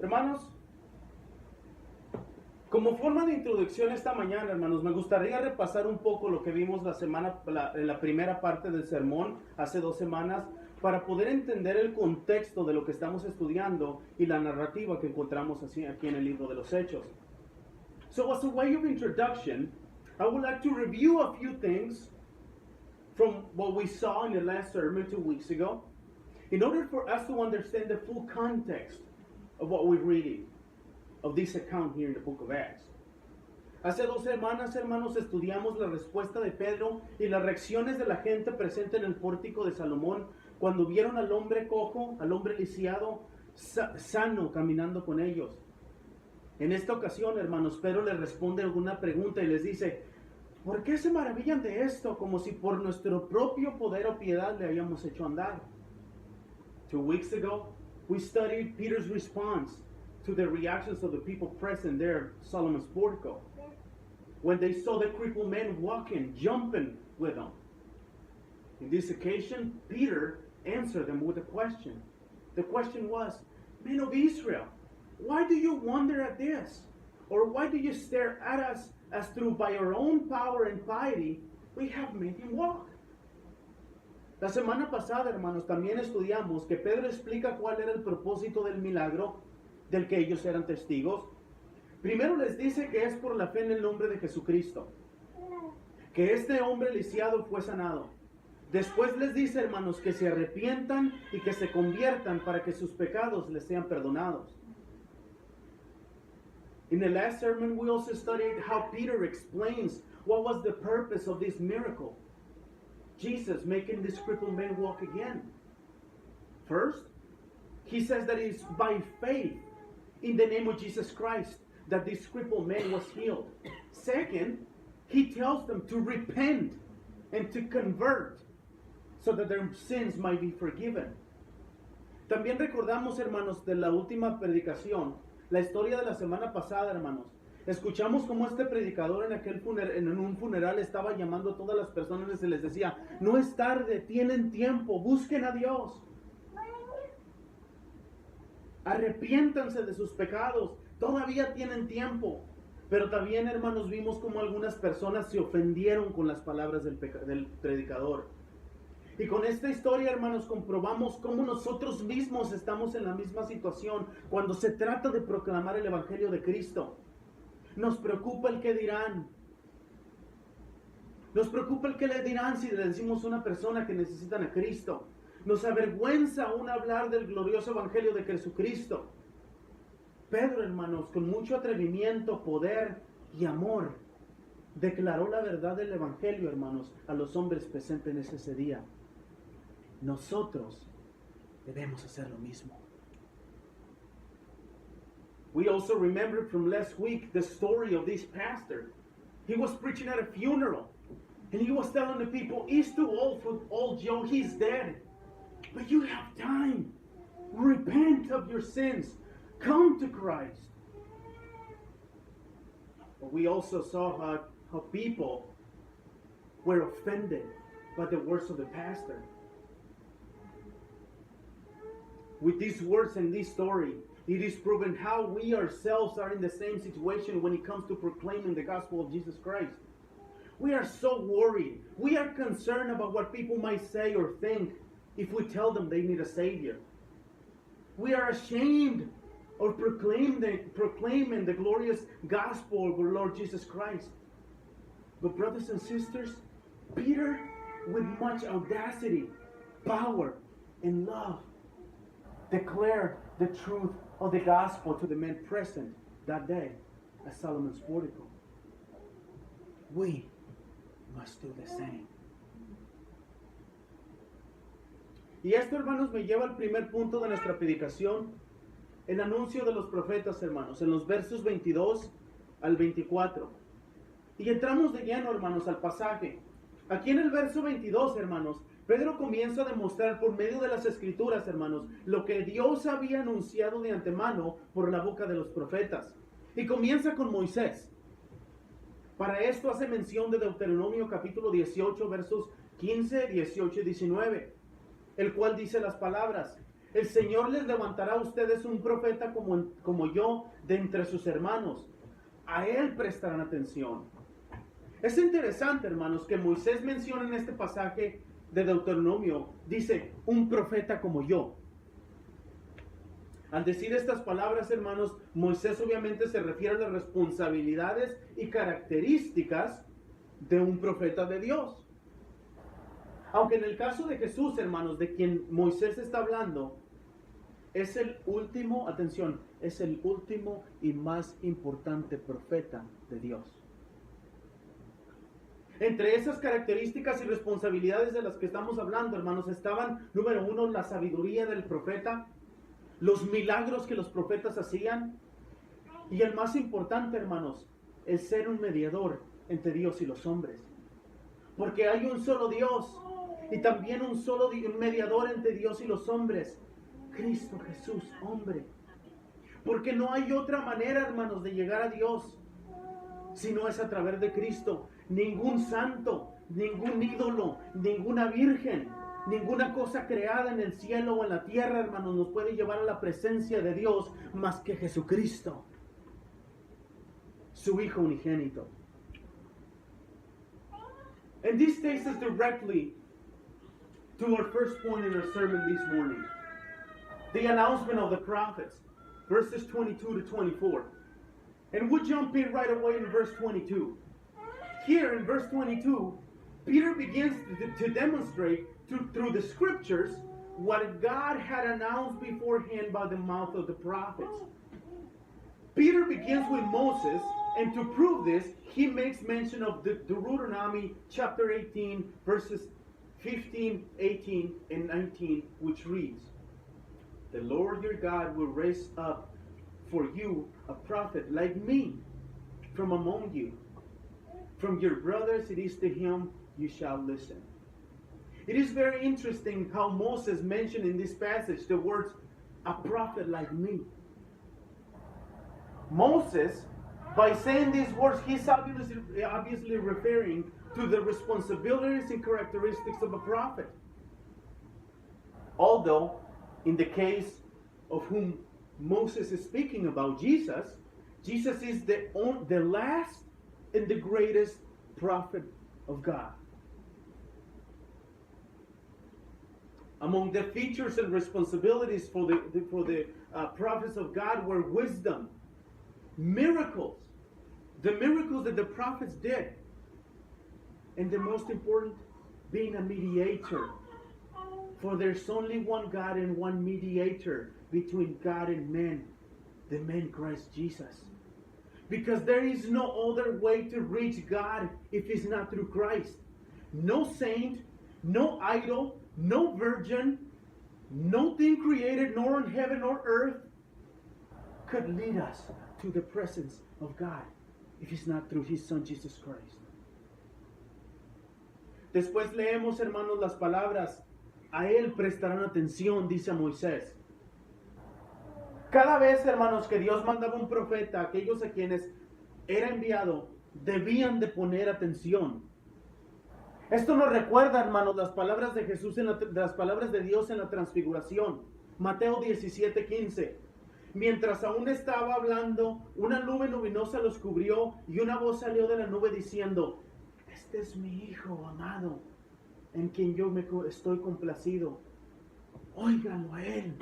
Hermanos, como forma de introducción esta mañana, hermanos, me gustaría repasar un poco lo que vimos en la primera parte del sermón hace 2 semanas para poder entender el contexto de lo que estamos estudiando y la narrativa que encontramos aquí en el libro de los Hechos. So as a way of introduction, I would like to review a few things from what we saw in the last sermon 2 weeks ago in order for us to understand the full context of what we're reading, of this account here in the book of Acts. Hace 2 semanas, hermanos, estudiamos la respuesta de Pedro y las reacciones de la gente presente en el pórtico de Salomón cuando vieron al hombre cojo, al hombre lisiado, sano, caminando con ellos. En esta ocasión, hermanos, Pedro les responde alguna pregunta y les dice, ¿por qué se maravillan de esto como si por nuestro propio poder o piedad le hayamos hecho andar? 2 weeks ago, we studied Peter's response to the reactions of the people present there at Solomon's portico when they saw the crippled man walking, jumping with them. In this occasion, Peter answered them with a question. The question was, men of Israel, why do you wonder at this? Or why do you stare at us as through by our own power and piety we have made him walk? La semana pasada, hermanos, también estudiamos que Pedro explica cuál era el propósito del milagro del que ellos eran testigos. Primero les dice que es por la fe en el nombre de Jesucristo, que este hombre lisiado fue sanado. Después les dice, hermanos, que se arrepientan y que se conviertan para que sus pecados les sean perdonados. In the last sermon, we also studied how Peter explains what was the purpose of this miracle. Jesus making this crippled man walk again. First, he says that it's by faith in the name of Jesus Christ that this crippled man was healed. Second, he tells them to repent and to convert so that their sins might be forgiven. También recordamos, hermanos, de la última predicación, la historia de la semana pasada, hermanos. Escuchamos cómo este predicador en un funeral estaba llamando a todas las personas y se les decía, no es tarde, tienen tiempo, busquen a Dios. Arrepiéntanse de sus pecados, todavía tienen tiempo. Pero también, hermanos, vimos cómo algunas personas se ofendieron con las palabras del predicador. Y con esta historia, hermanos, comprobamos cómo nosotros mismos estamos en la misma situación cuando se trata de proclamar el Evangelio de Cristo. Nos preocupa el qué dirán. Nos preocupa el qué le dirán si le decimos a una persona que necesitan a Cristo. Nos avergüenza aún hablar del glorioso Evangelio de Jesucristo. Pedro, hermanos, con mucho atrevimiento, poder y amor, declaró la verdad del Evangelio, hermanos, a los hombres presentes en ese día. Nosotros debemos hacer lo mismo. We also remember from last week the story of this pastor. He was preaching at a funeral and he was telling the people, it's too old for old Joe, he's dead. But you have time. Repent of your sins. Come to Christ. But we also saw how people were offended by the words of the pastor. With these words and this story, it is proven how we ourselves are in the same situation when it comes to proclaiming the gospel of Jesus Christ. We are so worried. We are concerned about what people might say or think if we tell them they need a Savior. We are ashamed of proclaiming the glorious gospel of our Lord Jesus Christ. But brothers and sisters, Peter, with much audacity, power, and love, declared the truth of the gospel to the men present that day at Solomon's portico. We must do the same. Y esto, hermanos, me lleva al primer punto de nuestra predicación, el anuncio de los profetas, hermanos, en los versos 22 al 24. Y entramos de lleno, hermanos, al pasaje. Aquí en el verso 22, hermanos, Pedro comienza a demostrar por medio de las escrituras, hermanos, lo que Dios había anunciado de antemano por la boca de los profetas. Y comienza con Moisés. Para esto hace mención de Deuteronomio capítulo 18, versos 15, 18 y 19, el cual dice las palabras: El Señor les levantará a ustedes un profeta como yo de entre sus hermanos. A Él prestarán atención. Es interesante, hermanos, que Moisés menciona en este pasaje de Deuteronomio, dice, un profeta como yo. Al decir estas palabras, hermanos, Moisés obviamente se refiere a las responsabilidades y características de un profeta de Dios. Aunque en el caso de Jesús, hermanos, de quien Moisés está hablando, es el último, atención, es el último y más importante profeta de Dios. Entre esas características y responsabilidades de las que estamos hablando, hermanos, estaban, número uno, la sabiduría del profeta, los milagros que los profetas hacían, y el más importante, hermanos, el ser un mediador entre Dios y los hombres. Porque hay un solo Dios y también un mediador entre Dios y los hombres, Cristo Jesús, hombre. Porque no hay otra manera, hermanos, de llegar a Dios si no es a través de Cristo. Ningún santo, ningún ídolo, ninguna virgen, ninguna cosa creada en el cielo o en la tierra, hermanos, nos puede llevar a la presencia de Dios más que Jesucristo, su Hijo unigénito. And this takes us directly to our first point in our sermon this morning. The announcement of the prophets, verses 22 to 24. And we'll jump in right away in verse 22. Here in verse 22, Peter begins to demonstrate through the scriptures what God had announced beforehand by the mouth of the prophets. Peter begins with Moses, and to prove this, he makes mention of Deuteronomy chapter 18, verses 15, 18, and 19, which reads, "The Lord your God will raise up for you a prophet like me from among you. From your brothers it is to him you shall listen." It is very interesting how Moses mentioned in this passage the words, "a prophet like me." Moses, by saying these words, he's obviously referring to the responsibilities and characteristics of a prophet. Although, in the case of whom Moses is speaking about, Jesus is the last and the greatest prophet of God. Among the features and responsibilities for the prophets of God were wisdom, miracles, the miracles that the prophets did, and the most important, being a mediator. For there's only one God and one mediator between God and men, the man Christ Jesus. Because there is no other way to reach God if it's not through Christ. No saint, no idol, no virgin, nothing created nor in heaven nor earth could lead us to the presence of God if it's not through His Son Jesus Christ. Después leemos, hermanos, las palabras, "a Él prestarán atención", dice Moisés. Cada vez, hermanos, que Dios mandaba un profeta, aquellos a quienes era enviado, debían de poner atención. Esto nos recuerda, hermanos, las palabras de Jesús, las palabras de Dios en la transfiguración. Mateo 17:15. Mientras aún estaba hablando, una nube luminosa los cubrió y una voz salió de la nube diciendo, "Este es mi Hijo amado, en quien yo estoy complacido. Óiganlo a Él".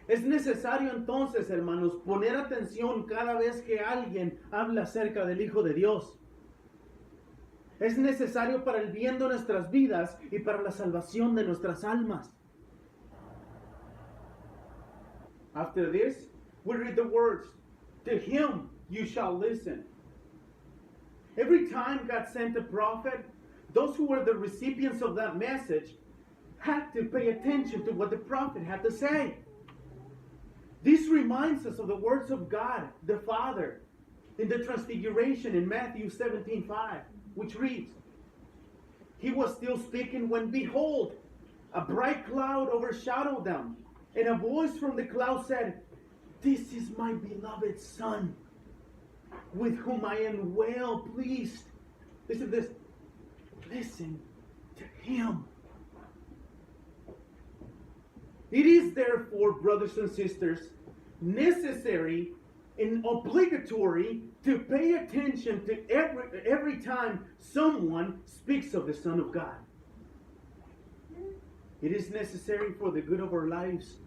Es necesario entonces, hermanos, poner atención cada vez que alguien habla acerca del Hijo de Dios. Es necesario para el bien de nuestras vidas y para la salvación de nuestras almas. After this, we read the words, "To him you shall listen." Every time God sent a prophet, those who were the recipients of that message had to pay attention to what the prophet had to say. This reminds us of the words of God, the Father, in the Transfiguration in Matthew 17:5, which reads, "He was still speaking when, behold, a bright cloud overshadowed them, and a voice from the cloud said, 'This is my beloved Son, with whom I am well pleased.'" Listen to this. Listen to him. It is therefore, brothers and sisters, necessary and obligatory to pay attention to every time someone speaks of the Son of God. It is necessary for the good of our lives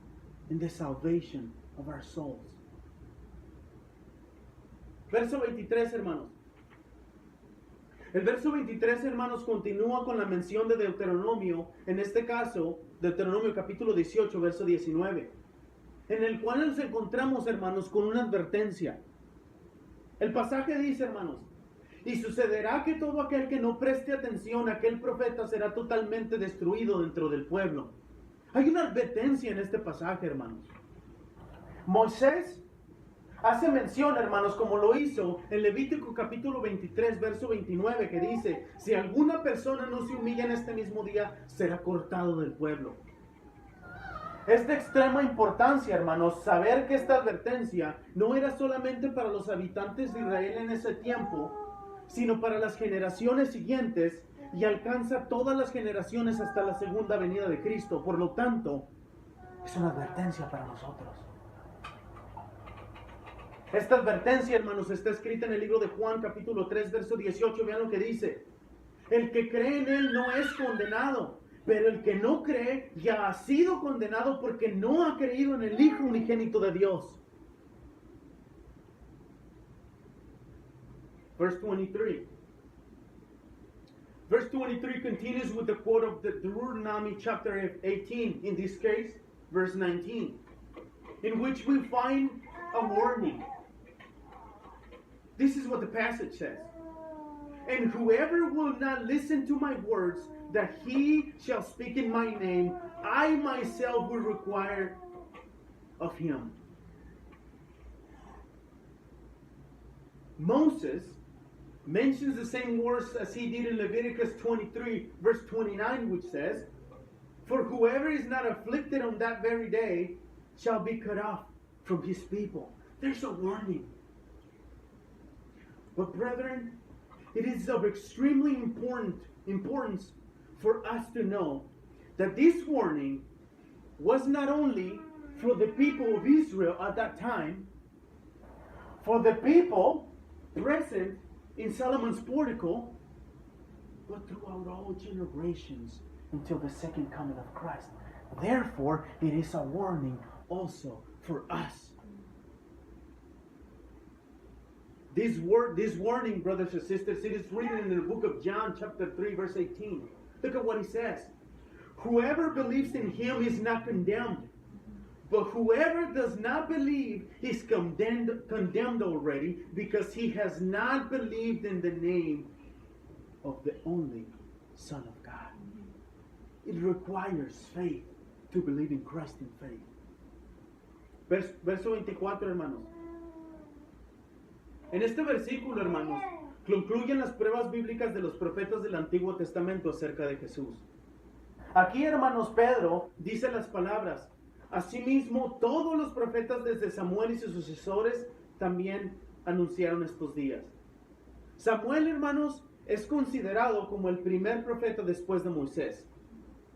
and the salvation of our souls. Verso 23, hermanos. El verso 23, hermanos, continúa con la mención de Deuteronomio, en este caso, Deuteronomio capítulo 18, verso 19, en el cual nos encontramos, hermanos, con una advertencia. El pasaje dice, hermanos, y sucederá que todo aquel que no preste atención a aquel profeta será totalmente destruido dentro del pueblo. Hay una advertencia en este pasaje, hermanos. Moisés hace mención, hermanos, como lo hizo en Levítico capítulo 23, verso 29, que dice, si alguna persona no se humilla en este mismo día, será cortado del pueblo. Es de extrema importancia, hermanos, saber que esta advertencia no era solamente para los habitantes de Israel en ese tiempo, sino para las generaciones siguientes y alcanza todas las generaciones hasta la segunda venida de Cristo. Por lo tanto, es una advertencia para nosotros. Esta advertencia, hermanos, está escrita en el libro de Juan, capítulo 3, verso 18. Vean lo que dice. El que cree en Él no es condenado, pero el que no cree ya ha sido condenado porque no ha creído en el Hijo unigénito de Dios. Verse 23. Verse 23 continues with the quote of the Deuteronomy chapter 18, in this case, verse 19, in which we find a warning. This is what the passage says. And whoever will not listen to my words that he shall speak in my name, I myself will require of him. Moses mentions the same words as he did in Leviticus 23, verse 29, which says, for whoever is not afflicted on that very day shall be cut off from his people. There's a warning. But brethren, it is of extremely importance for us to know that this warning was not only for the people of Israel at that time, for the people present in Solomon's portico, but throughout all generations until the second coming of Christ. Therefore, it is a warning also for us. This warning, brothers and sisters, it is written in the book of John, chapter 3, verse 18. Look at what he says. Whoever believes in him is not condemned, but whoever does not believe is condemned already, because he has not believed in the name of the only Son of God. It requires faith to believe in Christ in faith. Verso 24, hermanos. En este versículo, hermanos, concluyen las pruebas bíblicas de los profetas del Antiguo Testamento acerca de Jesús. Aquí, hermanos, Pedro dice las palabras: asimismo, todos los profetas desde Samuel y sus sucesores también anunciaron estos días. Samuel, hermanos, es considerado como el primer profeta después de Moisés.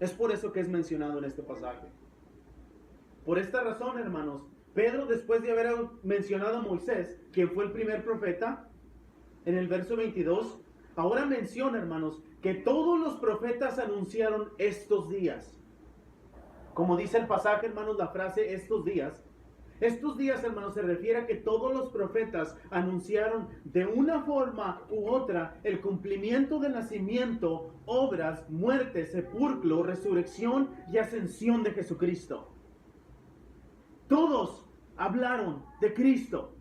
Es por eso que es mencionado en este pasaje. Por esta razón, hermanos, Pedro, después de haber mencionado a Moisés, quien fue el primer profeta, en el verso 22, ahora menciona, hermanos, que todos los profetas anunciaron estos días. Como dice el pasaje, hermanos, la frase estos días, hermanos, se refiere a que todos los profetas anunciaron de una forma u otra el cumplimiento del nacimiento, obras, muerte, sepulcro, resurrección y ascensión de Jesucristo. Todos hablaron de Cristo.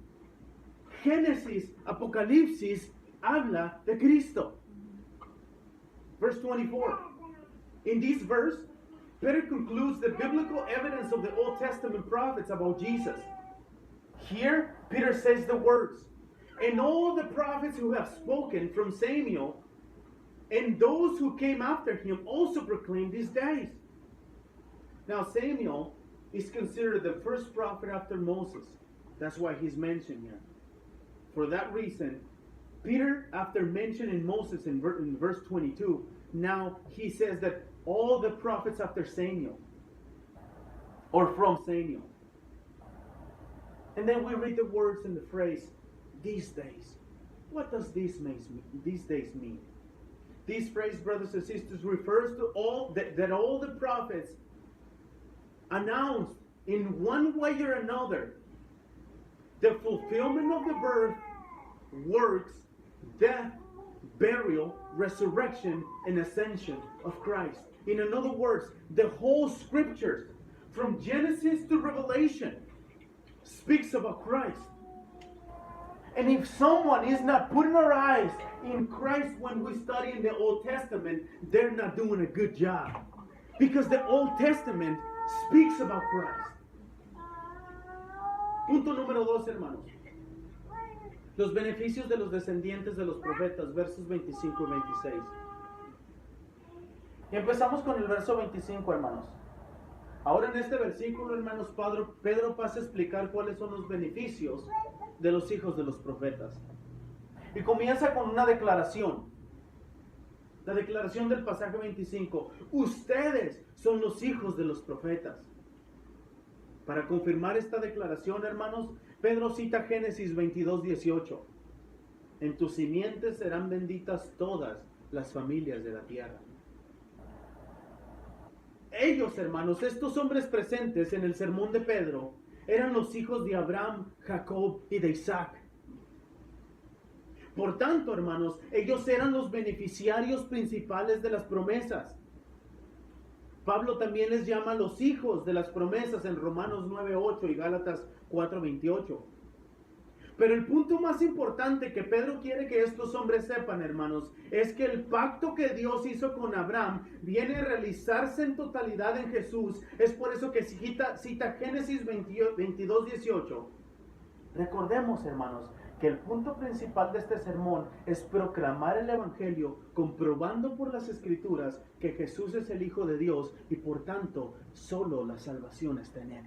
Génesis, Apocalipsis habla de Cristo. Verse 24. In this verse, Peter concludes the biblical evidence of the Old Testament prophets about Jesus. Here, Peter says the words, and all the prophets who have spoken from Samuel, and those who came after him also proclaimed these days. Now, Samuel is considered the first prophet after Moses. That's why he's mentioned here. For that reason, Peter, after mentioning Moses in verse 22, now he says that all the prophets after Samuel. or from Samuel. And then we read the words in the phrase, these days. What does these days mean? This phrase, brothers and sisters, refers to all the prophets announced in one way or another the fulfillment of the birth, works, death, burial, resurrection, and ascension of Christ. In other words, the whole scriptures, from Genesis to Revelation, speaks about Christ. And if someone is not putting our eyes in Christ when we study in the Old Testament, they're not doing a good job. Because the Old Testament speaks about Christ. Punto número 2, hermanos. Los beneficios de los descendientes de los profetas, versos 25 y 26. Y empezamos con el verso 25, hermanos. Ahora en este versículo, hermanos, Pedro pasa a explicar cuáles son los beneficios de los hijos de los profetas. Y comienza con una declaración. La declaración del pasaje 25. Ustedes son los hijos de los profetas. Para confirmar esta declaración, hermanos, Pedro cita Génesis 22:18. En tus simientes serán benditas todas las familias de la tierra. Ellos, hermanos, estos hombres presentes en el sermón de Pedro, eran los hijos de Abraham, Jacob y de Isaac. Por tanto, hermanos, ellos eran los beneficiarios principales de las promesas. Pablo también les llama los hijos de las promesas en Romanos 9:8 y Gálatas 4:28. Pero el punto más importante que Pedro quiere que estos hombres sepan, hermanos, es que el pacto que Dios hizo con Abraham viene a realizarse en totalidad en Jesús. Es por eso que cita Génesis 22:18. Recordemos, hermanos, que el punto principal de este sermón es proclamar el Evangelio, comprobando por las Escrituras que Jesús es el Hijo de Dios y por tanto solo la salvación está en Él.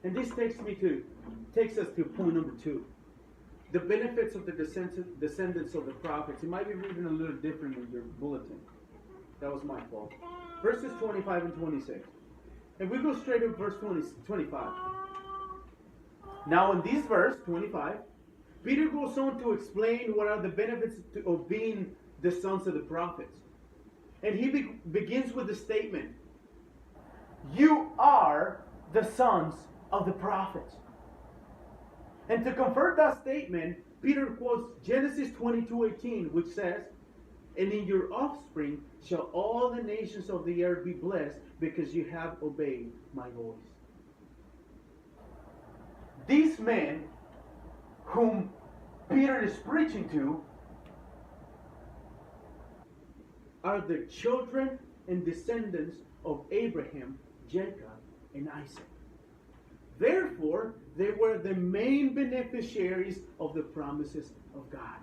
And this takes us to point number 2. The benefits of the descendants of the prophets. You might be reading a little different in your bulletin. That was my fault. Verses 25 and 26. And we go straight to verse 25. Now in this verse, 25, Peter goes on to explain what are the benefits of being the sons of the prophets. And he begins with the statement, you are the sons of the prophets. And to convert that statement, Peter quotes Genesis 22:18, which says, and in your offspring shall all the nations of the earth be blessed, because you have obeyed my voice. These men whom Peter is preaching to are the children and descendants of Abraham, Jacob, and Isaac. Therefore, they were the main beneficiaries of the promises of God.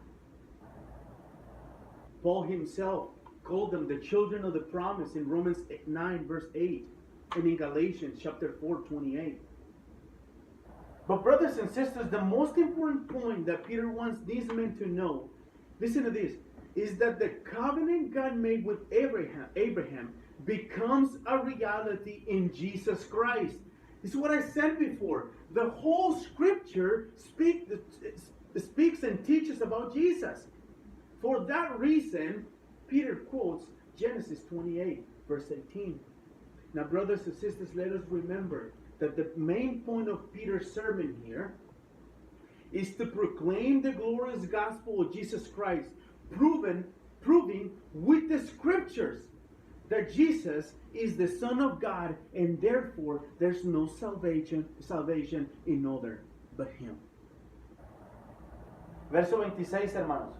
Paul himself called them the children of the promise in Romans 9, verse 8, and in Galatians chapter 4:28. But brothers and sisters, the most important point that Peter wants these men to know, listen to this, is that the covenant God made with Abraham becomes a reality in Jesus Christ. This is what I said before. The whole scripture speaks and teaches about Jesus. For that reason, Peter quotes Genesis 28, verse 18. Now, brothers and sisters, let us remember that the main point of Peter's sermon here is to proclaim the glorious gospel of Jesus Christ, proving with the scriptures that Jesus is the Son of God, and therefore there's no salvation in other but Him. Verso 26, hermanos.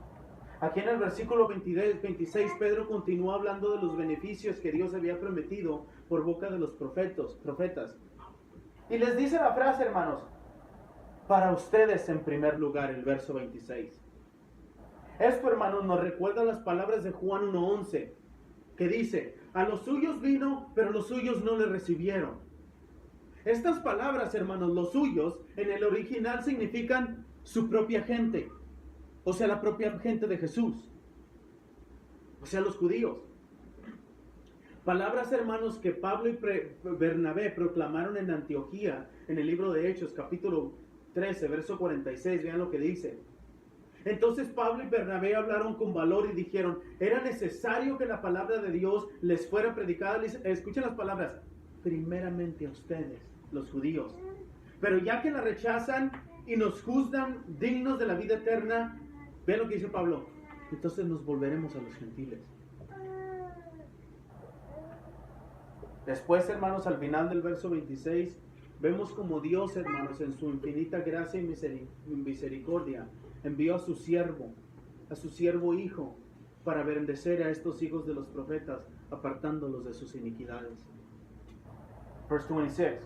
Aquí en el versículo 26, Pedro continúa hablando de los beneficios que Dios había prometido por boca de los profetas. Y les dice la frase, hermanos, para ustedes en primer lugar, el verso 26. Esto, hermanos, nos recuerda las palabras de Juan 1:11, que dice, a los suyos vino, pero los suyos no le recibieron. Estas palabras, hermanos, los suyos, en el original significan su propia gente, o sea, la propia gente de Jesús, o sea, los judíos. Palabras, hermanos, que Pablo y Bernabé proclamaron en Antioquía, en el libro de Hechos, capítulo 13, verso 46. Vean lo que dice. Entonces Pablo y Bernabé hablaron con valor y dijeron, era necesario que la palabra de Dios les fuera predicada. Escuchen las palabras, primeramente a ustedes, los judíos. Pero ya que la rechazan y nos juzgan dignos de la vida eterna, vean lo que dice Pablo, entonces nos volveremos a los gentiles. Después, hermanos, al final del verso 26, vemos como Dios, hermanos, en su infinita gracia y misericordia, envió a su siervo hijo, para bendecir a estos hijos de los profetas, apartándolos de sus iniquidades. Verse 26.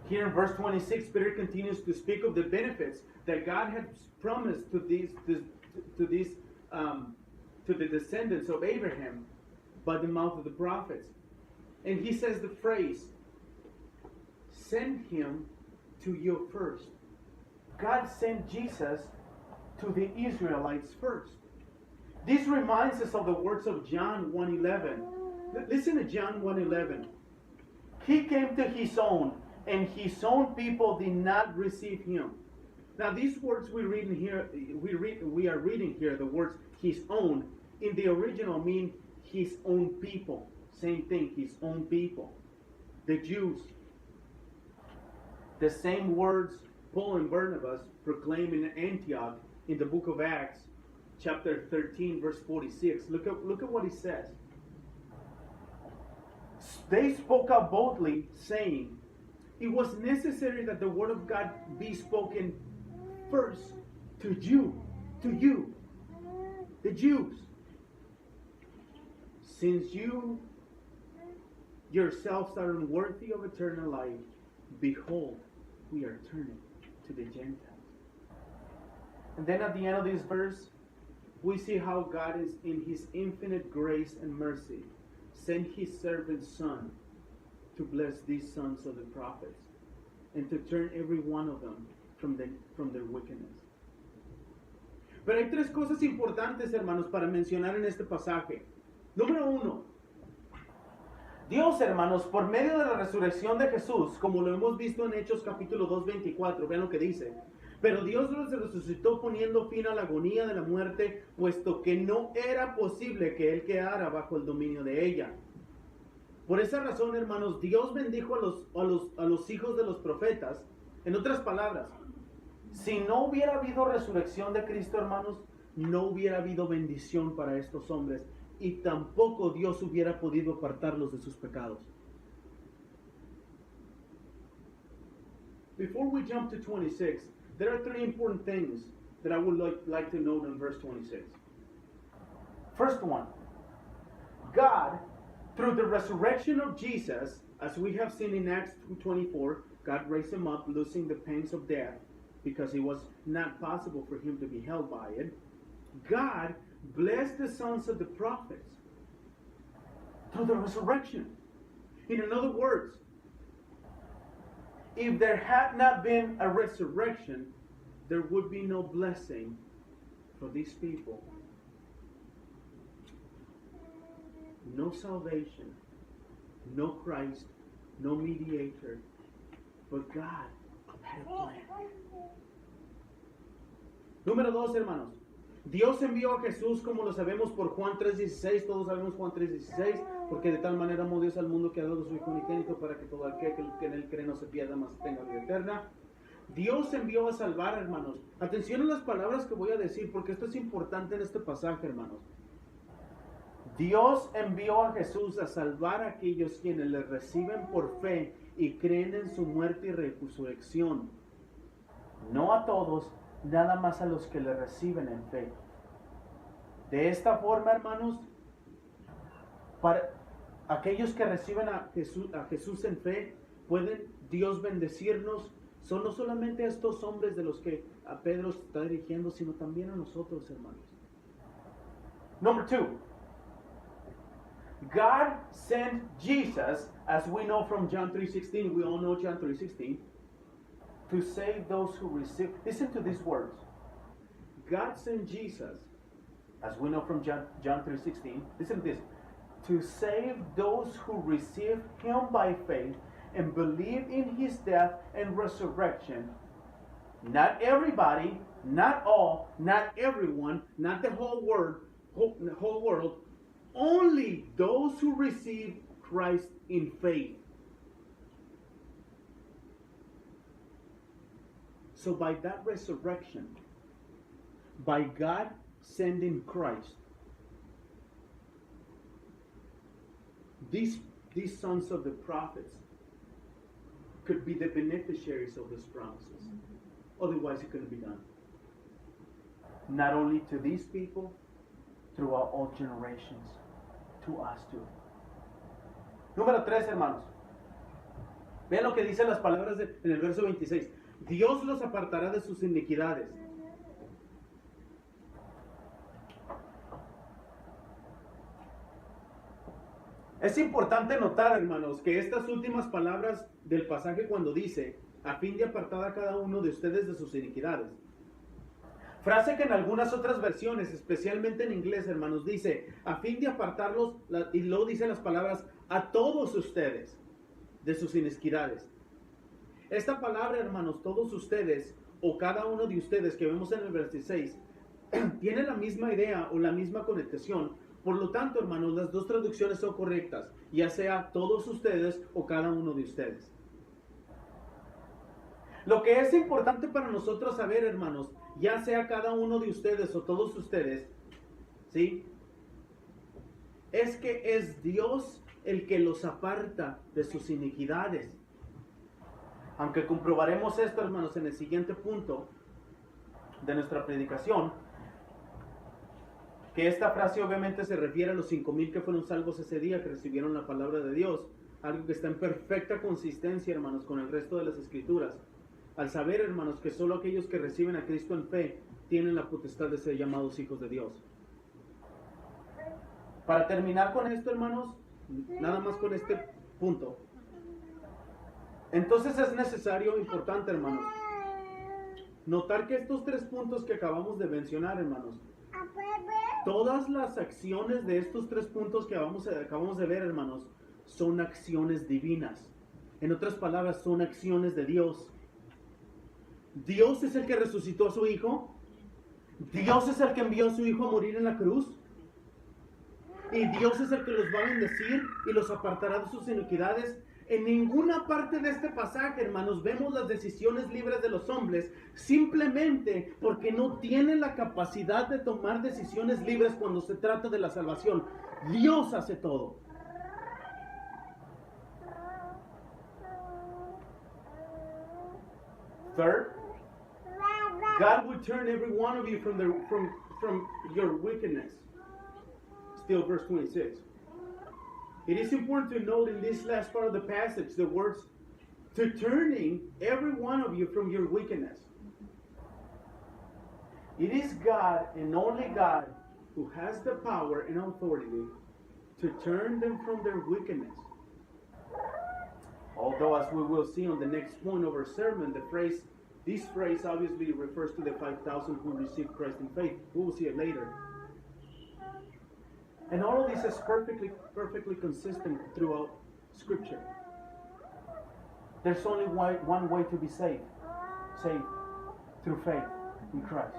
Here in verse 26, Peter continues to speak of the benefits that God had promised to the descendants of Abraham by the mouth of the prophets. And he says the phrase, send him to you first. God sent Jesus to the Israelites first. This reminds us of the words of John 1:11. Listen to John 1:11. He came to his own, and his own people did not receive him. Now these words we are reading here, the words his own, in the original mean his own people. Same thing, his own people. The Jews. The same words Paul and Barnabas proclaim in Antioch in the book of Acts, chapter 13, verse 46. Look at what he says. They spoke out boldly, saying, it was necessary that the word of God be spoken first to you, the Jews. Since you yourselves are unworthy of eternal life, behold, we are turning to the Gentiles. And then at the end of this verse, we see how God is in his infinite grace and mercy sent his servant son to bless these sons of the prophets and to turn every one of them from their wickedness. Pero hay tres cosas importantes, hermanos, para mencionar en este pasaje. Número uno, Dios, hermanos, por medio de la resurrección de Jesús, como lo hemos visto en Hechos capítulo 2, 24, vean lo que dice. Pero Dios los resucitó poniendo fin a la agonía de la muerte, puesto que no era posible que Él quedara bajo el dominio de ella. Por esa razón, hermanos, Dios bendijo a los hijos de los profetas. En otras palabras, si no hubiera habido resurrección de Cristo, hermanos, no hubiera habido bendición para estos hombres. Y tampoco Dios hubiera podido apartarlos de sus pecados. Before we jump to 26, there are three important things that I would like to note in verse 26. First one, God, through the resurrection of Jesus, as we have seen in Acts 2:24, God raised him up, loosing the pains of death, because it was not possible for him to be held by it. God blessed the sons of the prophets through the resurrection. In other words, if there had not been a resurrection, there would be no blessing for these people. No salvation, no Christ, no mediator, but God had a plan. Número dos, hermanos. Dios envió a Jesús, como lo sabemos por Juan 3:16, todos sabemos Juan 3:16, porque de tal manera amó Dios al mundo que ha dado su Hijo unigénito para que todo aquel que en él cree no se pierda, mas tenga vida eterna. Dios envió a salvar, hermanos. Atención a las palabras que voy a decir, porque esto es importante en este pasaje, hermanos. Dios envió a Jesús a salvar a aquellos quienes le reciben por fe y creen en su muerte y resurrección. No a todos, nada más a los que le reciben en fe. De esta forma, hermanos, para aquellos que reciben a Jesús en fe, pueden Dios bendecirnos. Son no solamente estos hombres de los que a Pedro se está dirigiendo, sino también a nosotros, hermanos. Number two, God sent Jesus, as we know from John 3:16, we all know John 3:16, to save those who receive. Listen to these words. God sent Jesus, as we know from John 3:16, listen to this, to save those who receive him by faith and believe in his death and resurrection. Not everybody, not all, not everyone, not the whole world, only those who receive Christ in faith. So by that resurrection, by God sending Christ, these sons of the prophets could be the beneficiaries of these promises. Otherwise, it couldn't be done. Not only to these people, throughout all generations, to us too. Número 3, hermanos. Vean lo que dicen las palabras en el verso 26. Dios los apartará de sus iniquidades. Es importante notar, hermanos, que estas últimas palabras del pasaje cuando dice, a fin de apartar a cada uno de ustedes de sus iniquidades. Frase que en algunas otras versiones, especialmente en inglés, hermanos, dice, a fin de apartarlos, y luego dice las palabras, a todos ustedes de sus iniquidades. Esta palabra, hermanos, todos ustedes, o cada uno de ustedes que vemos en el versículo 6, tiene la misma idea o la misma connotación. Por lo tanto, hermanos, las dos traducciones son correctas, ya sea todos ustedes o cada uno de ustedes. Lo que es importante para nosotros saber, hermanos, ya sea cada uno de ustedes o todos ustedes, ¿sí? Es que es Dios el que los aparta de sus iniquidades. Aunque comprobaremos esto, hermanos, en el siguiente punto de nuestra predicación, que esta frase obviamente se refiere a los 5,000 que fueron salvos ese día, que recibieron la palabra de Dios, algo que está en perfecta consistencia, hermanos, con el resto de las escrituras. Al saber, hermanos, que solo aquellos que reciben a Cristo en fe tienen la potestad de ser llamados hijos de Dios. Para terminar con esto, hermanos, nada más con este punto. Entonces es necesario, importante, hermanos, notar que estos 3 puntos que acabamos de mencionar, hermanos, todas las acciones de estos 3 puntos que acabamos de ver, hermanos, son acciones divinas. En otras palabras, son acciones de Dios. Dios es el que resucitó a su Hijo. Dios es el que envió a su Hijo a morir en la cruz. Y Dios es el que los va a bendecir y los apartará de sus iniquidades. En ninguna parte de este pasaje, hermanos, vemos las decisiones libres de los hombres, simplemente porque no tienen la capacidad de tomar decisiones libres cuando se trata de la salvación. Dios hace todo. Third, God will turn every one of you from your wickedness. Still verse 26. It is important to note in this last part of the passage the words, to turning every one of you from your wickedness. It is God and only God who has the power and authority to turn them from their wickedness. Although, as we will see on the next point of our sermon, this phrase obviously refers to the 5,000 who received Christ in faith. We will see it later. And all of this is perfectly consistent throughout Scripture. There's only one way to be saved through faith in Christ.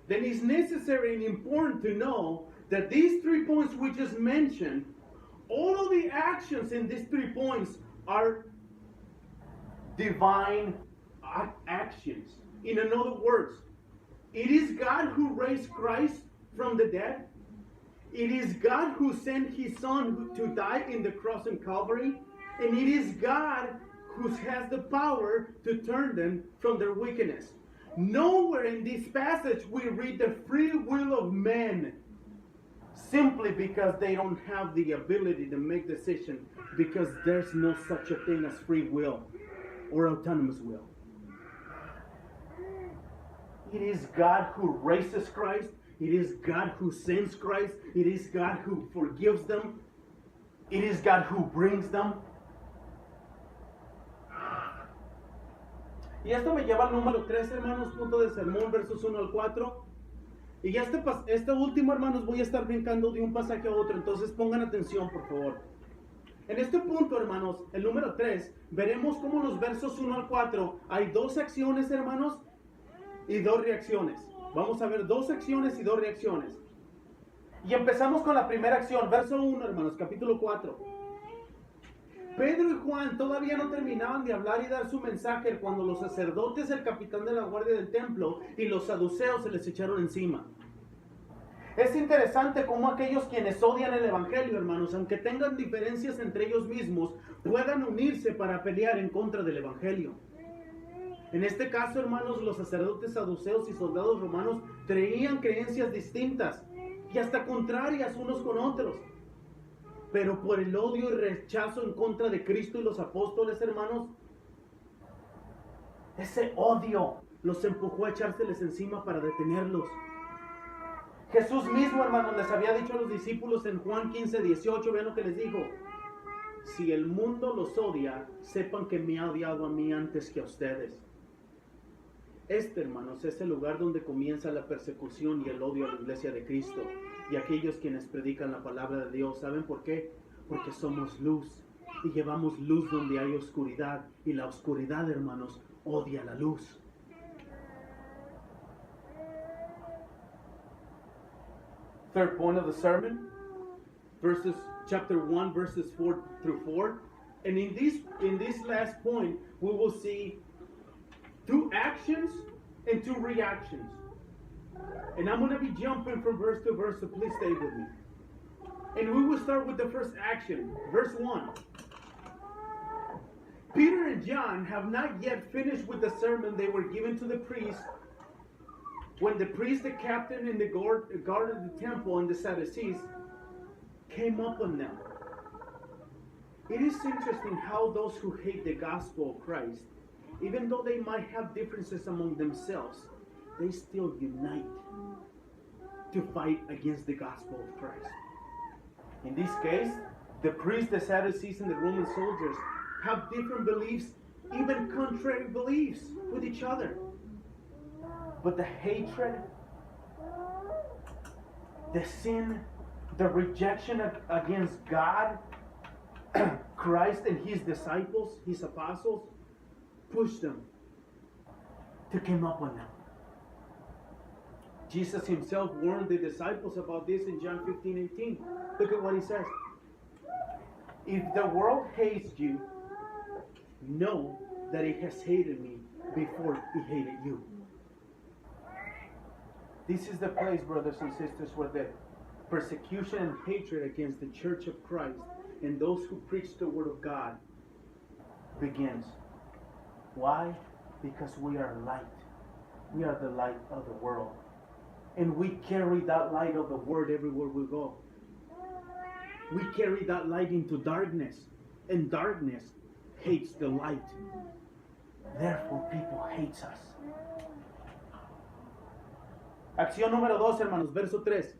Then it's necessary and important to know that these 3 points we just mentioned, all of the actions in these 3 points are divine actions. In other words, it is God who raised Christ from the dead. It is God who sent His Son to die in the cross in Calvary. And it is God who has the power to turn them from their wickedness. Nowhere in this passage we read the free will of men, simply because they don't have the ability to make decisions, because there's no such a thing as free will or autonomous will. It is God who raises Christ. It is God who sends Christ. It is God who forgives them. It is God who brings them. Y esto me lleva al número 3, hermanos, punto de sermón, versos 1 al 4. Y ya este último, hermanos, voy a estar brincando de un pasaje a otro, entonces pongan atención, por favor. En este punto, hermanos, el número 3, veremos cómo los versos 1 al 4 hay 2 acciones, hermanos, y 2 reacciones. Vamos a ver 2 acciones y 2 reacciones. Y empezamos con la primera acción, verso 1, hermanos, capítulo 4. Pedro y Juan todavía no terminaban de hablar y dar su mensaje cuando los sacerdotes, el capitán de la guardia del templo y los saduceos se les echaron encima. Es interesante cómo aquellos quienes odian el evangelio, hermanos, aunque tengan diferencias entre ellos mismos, puedan unirse para pelear en contra del evangelio. En este caso, hermanos, los sacerdotes saduceos y soldados romanos traían creencias distintas y hasta contrarias unos con otros. Pero por el odio y rechazo en contra de Cristo y los apóstoles, hermanos, ese odio los empujó a echárseles encima para detenerlos. Jesús mismo, hermanos, les había dicho a los discípulos en Juan 15:18, vean lo que les dijo. Si el mundo los odia, sepan que me ha odiado a mí antes que a ustedes. Hermanos, es el lugar donde comienza la persecución y el odio a la iglesia de Cristo y aquellos quienes predican la palabra de Dios. ¿Saben por qué? Porque somos luz y llevamos luz donde hay oscuridad, y la oscuridad, hermanos, odia la luz. Third point of the sermon, chapter 1, verses 4 through 4. And in this last point, we will see 2 actions and 2 reactions. And I'm going to be jumping from verse to verse, so please stay with me. And we will start with the first action, verse 1. Peter and John have not yet finished with the sermon they were given to the priest when the priest, the captain, and the guard of the temple and the Sadducees came up on them. It is interesting how those who hate the gospel of Christ, even though they might have differences among themselves, they still unite to fight against the gospel of Christ. In this case, the priests, the Sadducees, and the Roman soldiers have different beliefs, even contrary beliefs with each other. But the hatred, the sin, the rejection against God, Christ and his disciples, his apostles, pushed them to come up on them. Jesus himself warned the disciples about this in John 15:18. Look at what he says. If the world hates you, know that it has hated me before it hated you. This is the place, brothers and sisters, where the persecution and hatred against the Church of Christ and those who preach the Word of God begins. Why? Because we are light. We are the light of the world. And we carry that light of the Word everywhere we go. We carry that light into darkness, and darkness hates the light. Therefore, people hate us. Acción número 2, hermanos, verso 3.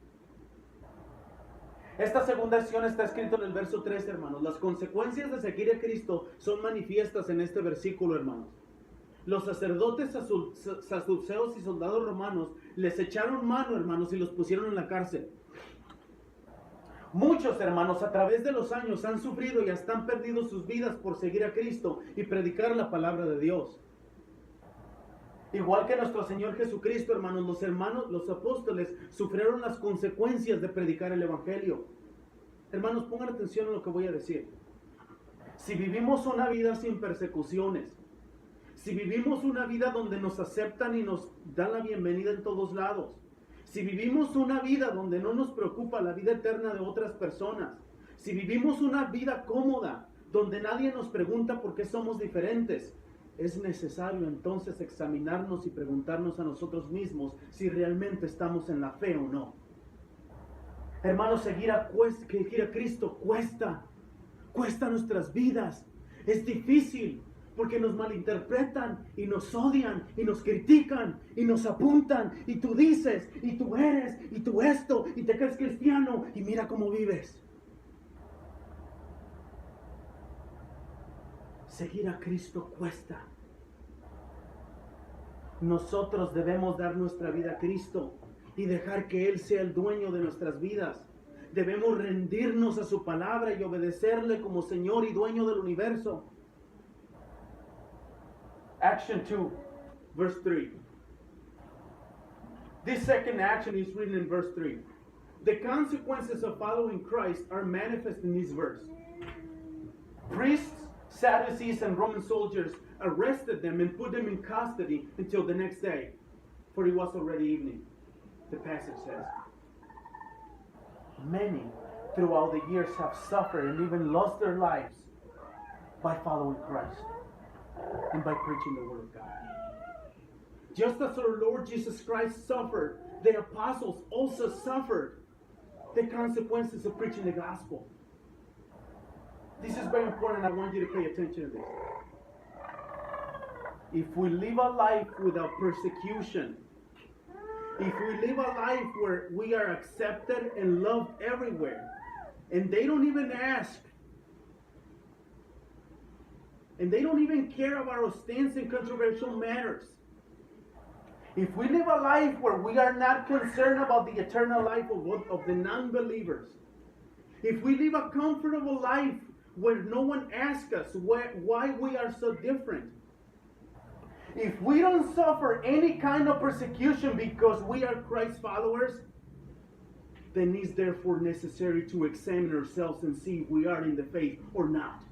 Esta segunda acción está escrita en el verso 3, hermanos. Las consecuencias de seguir a Cristo son manifiestas en este versículo, hermanos. Los sacerdotes saduceos y soldados romanos les echaron mano, hermanos, y los pusieron en la cárcel. Muchos, hermanos, a través de los años han sufrido y hasta han perdido sus vidas por seguir a Cristo y predicar la palabra de Dios. Igual que nuestro Señor Jesucristo, hermanos, los apóstoles sufrieron las consecuencias de predicar el Evangelio. Hermanos, pongan atención a lo que voy a decir. Si vivimos una vida sin persecuciones, si vivimos una vida donde nos aceptan y nos dan la bienvenida en todos lados, si vivimos una vida donde no nos preocupa la vida eterna de otras personas, si vivimos una vida cómoda, donde nadie nos pregunta por qué somos diferentes, es necesario entonces examinarnos y preguntarnos a nosotros mismos si realmente estamos en la fe o no. Hermanos, seguir a Cristo cuesta nuestras vidas. Es difícil porque nos malinterpretan y nos odian y nos critican y nos apuntan y tú dices y tú eres y tú esto y te crees cristiano y mira cómo vives. Seguir a Cristo cuesta. Nosotros debemos dar nuestra vida a Cristo y dejar que Él sea el dueño de nuestras vidas. Debemos rendirnos a su palabra y obedecerle como Señor y dueño del universo. Action 2, verse 3. This second action is written in verse 3. The consequences of following Christ are manifest in this verse. Priests, Sadducees, and Roman soldiers arrested them and put them in custody until the next day, for it was already evening. The passage says, many throughout the years have suffered and even lost their lives by following Christ and by preaching the Word of God. Just as our Lord Jesus Christ suffered, the apostles also suffered the consequences of preaching the gospel. This is very important. I want you to pay attention to this. If we live a life without persecution, if we live a life where we are accepted and loved everywhere, and they don't even ask, and they don't even care about our stance in controversial matters, if we live a life where we are not concerned about the eternal life of the non-believers, if we live a comfortable life where no one asks us why we are so different, if we don't suffer any kind of persecution because we are Christ followers, then it's therefore necessary to examine ourselves and see if we are in the faith or not.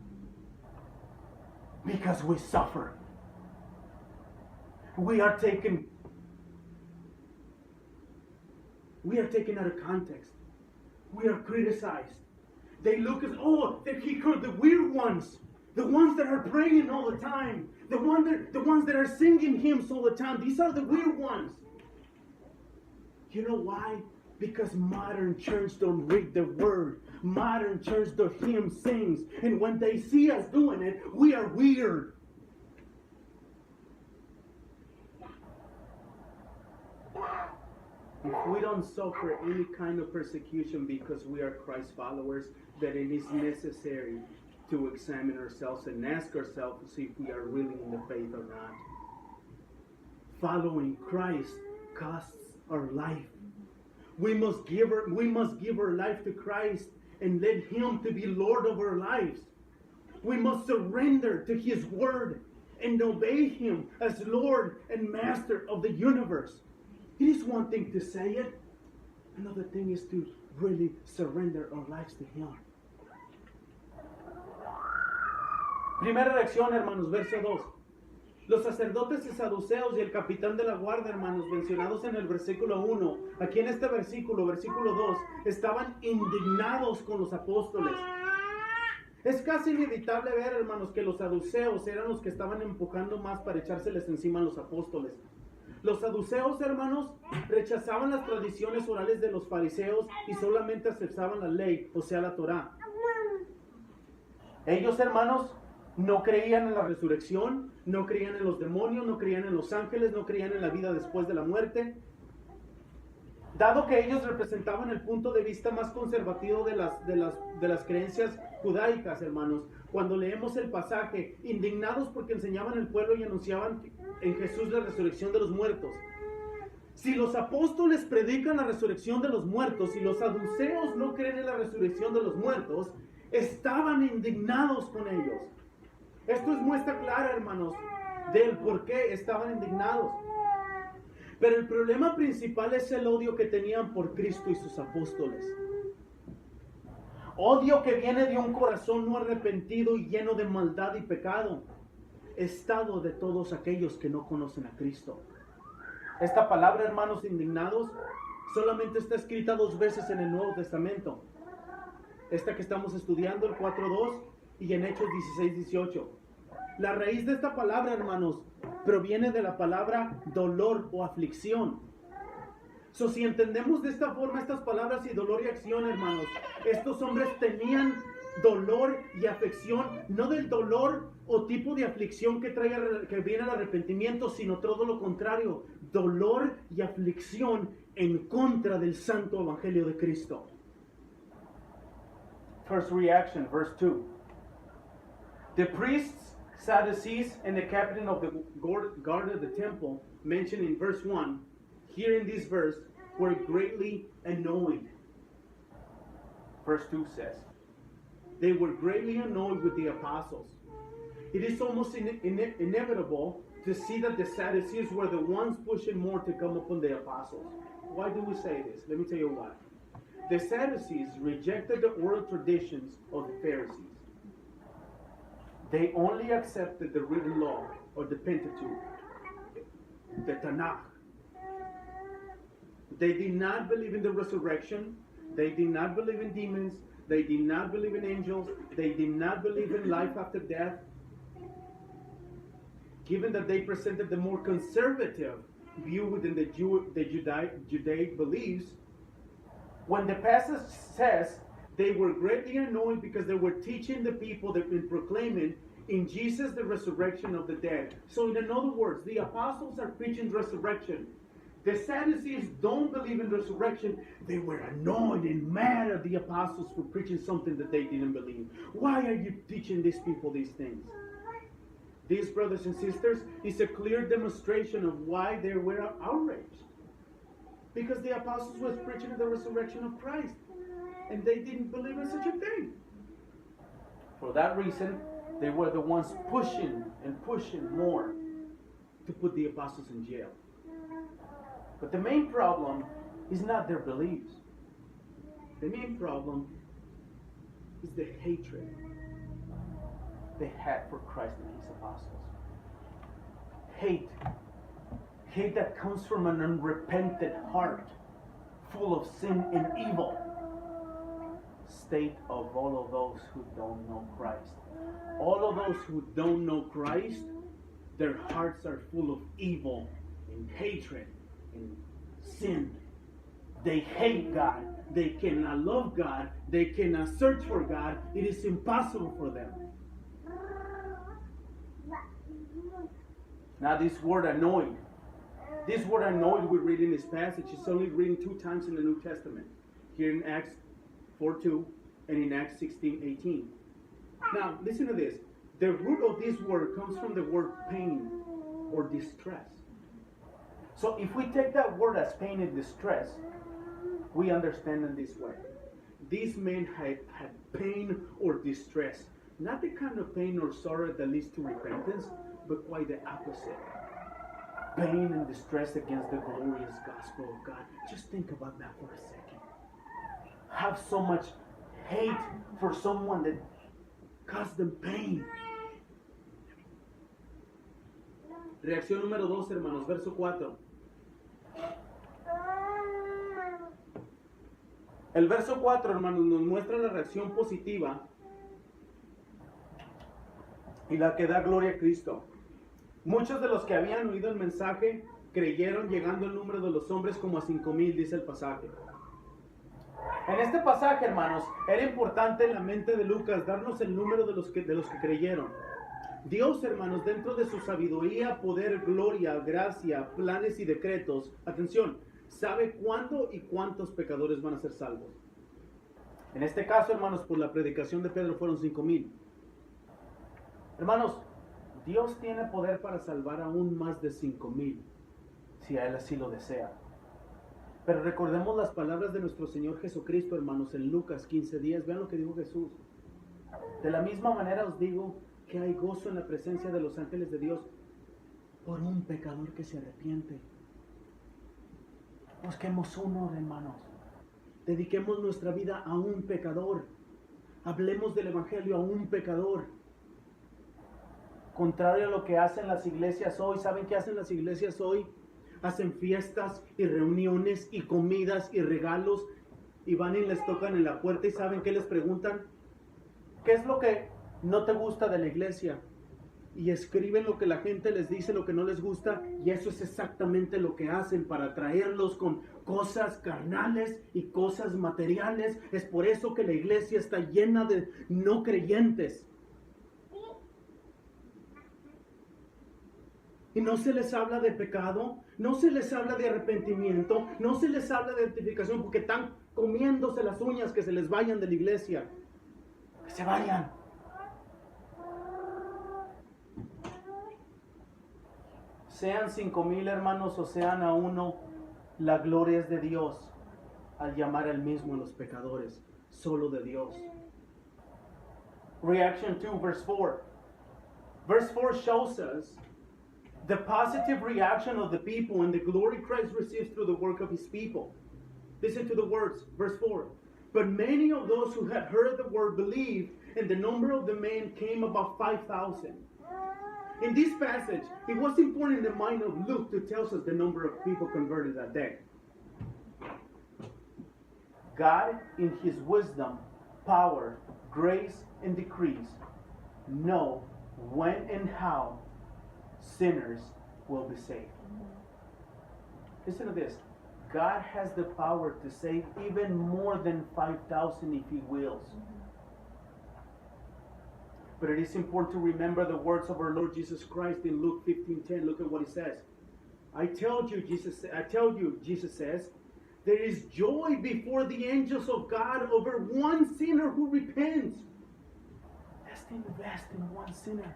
Because we suffer. We are taken out of context. We are criticized. They look at, he heard the weird ones. The ones that are praying all the time. The ones that are singing hymns all the time. These are the weird ones. You know why? Because modern church don't read the word. Modern church, the hymn sings. And when they see us doing it, we are weird. If we don't suffer any kind of persecution because we are Christ followers, then it is necessary to examine ourselves and ask ourselves to see if we are really in the faith or not. Following Christ costs our life. We must give our life to Christ and let Him to be Lord of our lives. We must surrender to His word and obey Him as Lord and Master of the universe. It is one thing to say it. Another thing is to really surrender our lives to Him. Primera reacción, hermanos, verso 2. Los sacerdotes y saduceos y el capitán de la guardia, hermanos, mencionados en el versículo 1, aquí en este versículo 2, estaban indignados con los apóstoles. Es casi inevitable ver, hermanos, que los saduceos eran los que estaban empujando más para echárseles encima a los apóstoles. Los saduceos, hermanos, rechazaban las tradiciones orales de los fariseos y solamente aceptaban la ley, o sea, la Torá. Ellos, hermanos, no creían en la resurrección, no creían en los demonios, no creían en los ángeles, no creían en la vida después de la muerte. Dado que ellos representaban el punto de vista más conservativo de las creencias judaicas, hermanos, cuando leemos el pasaje, indignados porque enseñaban al pueblo y anunciaban en Jesús la resurrección de los muertos. Si los apóstoles predican la resurrección de los muertos y los saduceos no creen en la resurrección de los muertos, estaban indignados con ellos. Esto es muestra clara, hermanos, del por qué estaban indignados. Pero el problema principal es el odio que tenían por Cristo y sus apóstoles. Odio que viene de un corazón no arrepentido y lleno de maldad y pecado. Estado de todos aquellos que no conocen a Cristo. Esta palabra, hermanos, indignados, solamente está escrita 2 veces en el Nuevo Testamento. Esta que estamos estudiando, el 4:2, y en Hechos 16:18. La raíz de esta palabra, hermanos, proviene de la palabra dolor o aflicción. Si entendemos de esta forma estas palabras y dolor y acción, hermanos, estos hombres tenían dolor y aflicción, no del dolor o tipo de aflicción que viene al arrepentimiento, sino todo lo contrario, dolor y aflicción en contra del santo evangelio de Cristo. First reaction, verse 2. The priests, Sadducees, and the captain of the guard of the temple, mentioned in verse 1, here in this verse, were greatly annoyed. Verse 2 says, they were greatly annoyed with the apostles. It is almost inevitable to see that the Sadducees were the ones pushing more to come upon the apostles. Why do we say this? Let me tell you why. The Sadducees rejected the oral traditions of the Pharisees. They only accepted the written law or the Pentateuch, the Tanakh. They did not believe in the resurrection. They did not believe in demons. They did not believe in angels. They did not believe in life after death. Given that they presented the more conservative view within the Judaic beliefs, when the passage says they were greatly annoyed because they were teaching the people that been proclaiming in Jesus the resurrection of the dead. So in other words, the apostles are preaching resurrection. The Sadducees don't believe in resurrection. They were annoyed and mad at the apostles for preaching something that they didn't believe. Why are you teaching these people these things? These brothers and sisters is a clear demonstration of why they were outraged. Because the apostles was preaching the resurrection of Christ. And they didn't believe in such a thing. For that reason, they were the ones pushing and pushing more to put the apostles in jail. But the main problem is not their beliefs. The main problem is the hatred they had for Christ and his apostles. Hate. Hate that comes from an unrepentant heart, full of sin and evil. State of all of those who don't know Christ. All of those who don't know Christ, their hearts are full of evil and hatred and sin. They hate God. They cannot love God. They cannot search for God. It is impossible for them. Now this word annoyed. This word annoyed we read in this passage is only written 2 times in the New Testament. Here in Acts 4:2 and in Acts 16:18. Now listen to this. The root of this word comes from the word pain or distress. So if we take that word as pain and distress, we understand in this way. These men had pain or distress. Not the kind of pain or sorrow that leads to repentance, but quite the opposite. Pain and distress against the glorious gospel of God. Just think about that for a second. Have so much hate for someone that caused them pain. Reacción número 2, hermanos, verso 4. El verso 4, hermanos, nos muestra la reacción positiva y la que da gloria a Cristo. Muchos de los que habían oído el mensaje creyeron, llegando el número de los hombres como a 5,000, dice el pasaje. En este pasaje, hermanos, era importante en la mente de Lucas darnos el número de los que creyeron. Dios, hermanos, dentro de su sabiduría, poder, gloria, gracia, planes y decretos, atención, sabe cuándo y cuántos pecadores van a ser salvos. En este caso, hermanos, por la predicación de Pedro fueron 5,000. Hermanos, Dios tiene poder para salvar aún más de 5,000, si a Él así lo desea. Pero recordemos las palabras de nuestro Señor Jesucristo, hermanos, en Lucas 15:10. Vean lo que dijo Jesús. De la misma manera os digo que hay gozo en la presencia de los ángeles de Dios por un pecador que se arrepiente. Busquemos uno, hermanos. Dediquemos nuestra vida a un pecador. Hablemos del Evangelio a un pecador. Contrario a lo que hacen las iglesias hoy. ¿Saben qué hacen las iglesias hoy? Hacen fiestas y reuniones y comidas y regalos y van y les tocan en la puerta y ¿saben qué les preguntan? ¿Qué es lo que no te gusta de la iglesia? Y escriben lo que la gente les dice, lo que no les gusta, y eso es exactamente lo que hacen para atraerlos con cosas carnales y cosas materiales. Es por eso que la iglesia está llena de no creyentes. Y no se les habla de pecado, no se les habla de arrepentimiento, no se les habla de identificación porque están comiéndose las uñas que se les vayan de la iglesia. Que se vayan. Sean 5,000 hermanos o sean a uno, La gloria es de Dios al llamar al mismo a los pecadores, solo de Dios. Reaction 2, verse 4. Verse 4 shows us the positive reaction of the people and the glory Christ receives through the work of his people. Listen to the words, verse 4. But many of those who had heard the word believed, and the number of the men came about 5,000. In this passage, it was important in the mind of Luke to tell us the number of people converted that day. God, in his wisdom, power, grace, and decrees, know when and how sinners will be saved. Listen to this. God has the power to save even more than 5,000 if he wills. But it is important to remember the words of our Lord Jesus Christ in Luke 15:10. Look at what he says. I tell you, Jesus says, there is joy before the angels of God over one sinner who repents. Let's invest in one sinner.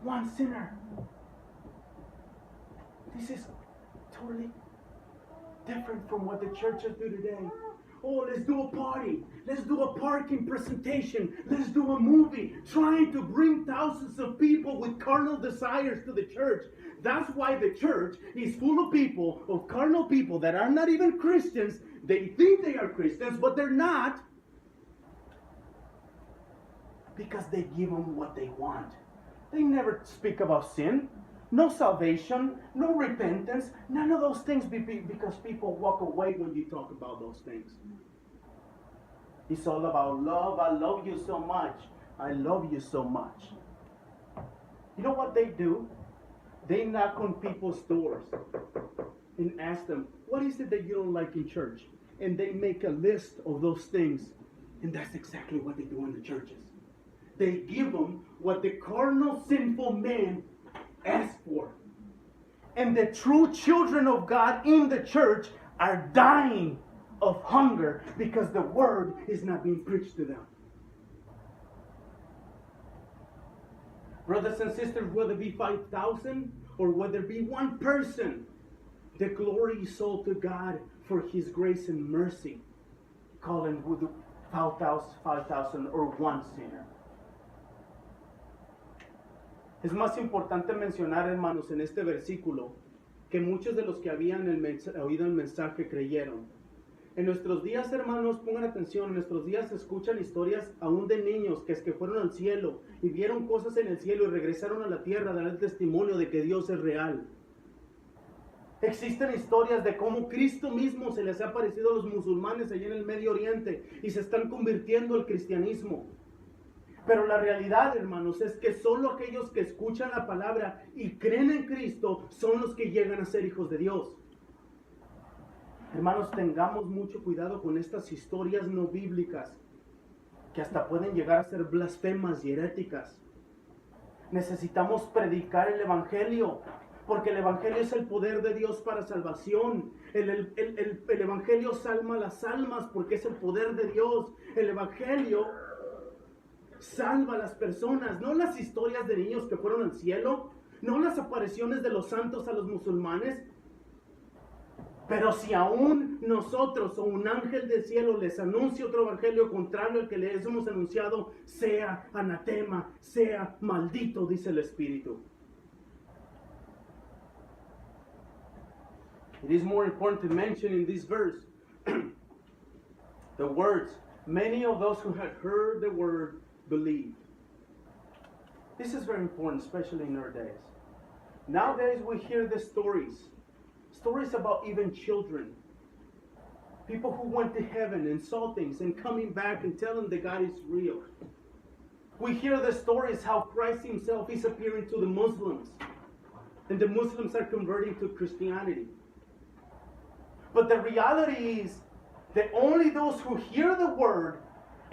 One sinner. This is totally different from what the churches do today. Oh, let's do a party. Let's do a parking presentation. Let's do a movie. Trying to bring thousands of people with carnal desires to the church. That's why the church is full of people, of carnal people that are not even Christians. They think they are Christians, but they're not. Because they give them what they want. They never speak about sin. No salvation, no repentance, none of those things because people walk away when you talk about those things. It's all about love. I love you so much. I love you so much. You know what they do? They knock on people's doors and ask them, what is it that you don't like in church? And they make a list of those things. And that's exactly what they do in the churches. They give them what the carnal, sinful man ask for. And the true children of God in the church are dying of hunger because the word is not being preached to them. Brothers and sisters, whether it be 5,000 or whether it be one person, the glory is all to God for his grace and mercy. Calling with 5,000 or one sinner. Es más importante mencionar, hermanos, en este versículo, que muchos de los que habían oído el mensaje creyeron. En nuestros días, hermanos, pongan atención, en nuestros días se escuchan historias aún de niños que fueron al cielo y vieron cosas en el cielo y regresaron a la tierra a dar el testimonio de que Dios es real. Existen historias de cómo Cristo mismo se les ha aparecido a los musulmanes allá en el Medio Oriente y se están convirtiendo al cristianismo. Pero la realidad, hermanos, es que solo aquellos que escuchan la palabra y creen en Cristo son los que llegan a ser hijos de Dios. Hermanos, tengamos mucho cuidado con estas historias no bíblicas que hasta pueden llegar a ser blasfemas y heréticas. Necesitamos predicar el Evangelio, porque el Evangelio es el poder de Dios para salvación. El Evangelio salva las almas porque es el poder de Dios. El Evangelio salva a las personas, no las historias de niños que fueron al cielo, no las apariciones de los santos a los musulmanes. Pero si aún nosotros o un ángel del cielo les anuncia otro evangelio contrario al que les hemos anunciado, sea anatema, sea maldito, dice el Espíritu. It is more important to mention in this verse the words, many of those who had heard the word believed. This is very important, especially in our days. Nowadays we hear the stories about even children. People who went to heaven and saw things and coming back and telling that God is real. We hear the stories how Christ himself is appearing to the Muslims. And the Muslims are converting to Christianity. But the reality is that only those who hear the word